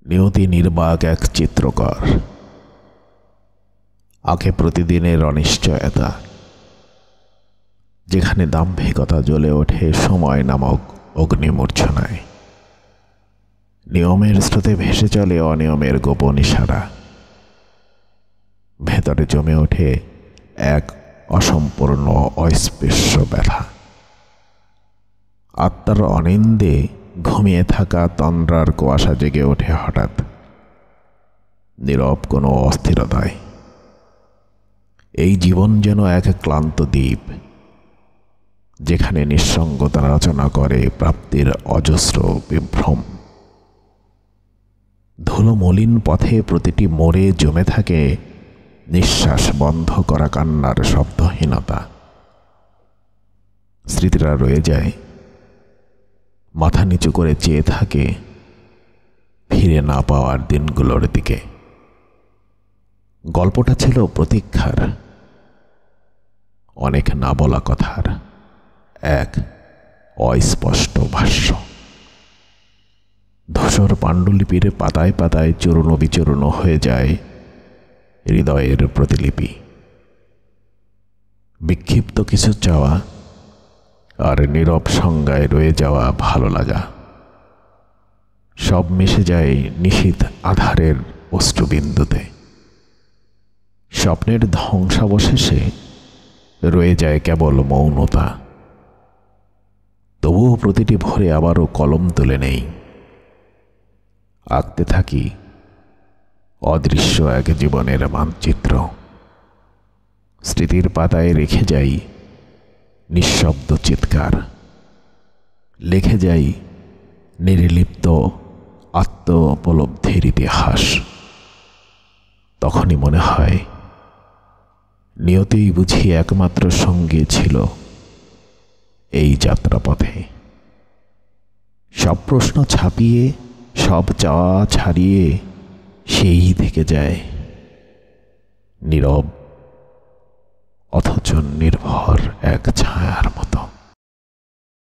নিয়তি নির্বাক এক চিত্রকর। আঁকে প্রতিদিনের অনিশ্চয়তা, যেখানে দাম্ভিকতা জ্বলে ওঠে সময় নামক অগ্নিমূর্ছনায়। নিয়মের স্রোতে ভেসে চলে অনিয়মের গোপন ইশারা। ভেতরে জমে ওঠে এক অসম্পূর্ণ অস্পৃশ্য ব্যথা। আত্মার অনিন্দে ঘুমিয়ে থাকা তন্দ্রার কুয়াশা জেগে ওঠে হঠাৎ, নীরব কোনো অস্থিরতায়। এই জীবন যেন এক ক্লান্ত দ্বীপ, যেখানে নিঃসঙ্গতা রচনা করে প্রাপ্তির অজস্র বিভ্রম। ধুলো মলিন পথে প্রতিটি মোড়ে জমে থাকে নিঃশ্বাস বন্ধ করা কান্নার শব্দহীনতা। স্মৃতিরা রয়ে যায়, মাথা নিচু করে চেয়ে থাকে ফিরে না পাওয়ার দিনগুলোর দিকে। গল্পটা ছিল প্রতীক্ষার, অনেক না বলা কথার এক অস্পষ্ট ভাষ্য। ধূসর পাণ্ডুলিপির পাতায় পাতায় চূর্ণ বিচূর্ণ হয়ে যায় হৃদয়ের প্রতিলিপি। বিক্ষিপ্ত কিছু চাওয়া আর নীরব সংজ্ঞায় রয়ে যাওয়া ভালো লাগা, সব মিশে যায় নিশীথ আধারের অশ্রুবিন্দুতে। স্বপ্নের ধ্বংসাবশেষে রয়ে যায় কেবল মৌনতা। তবুও প্রতিটি ভোরে আবারও কলম তুলে নেই, আঁকতে থাকি অদৃশ্য এক জীবনের মানচিত্র। স্মৃতির পাতায় রেখে যাই নিঃশব্দ চিৎকার, লিখে যাই নির্লিপ্ত আত্ম উপলব্ধির ইতিহাস। তখনই মনে হয় নিয়তিই বুঝি একমাত্র সঙ্গী ছিল এই যাত্রাপথে। সব প্রশ্ন ছাপিয়ে, সব চাওয়া ছাড়িয়ে সেই থেকে যায় নীরব অথচ নির্ভর এক ছায়ার মতো।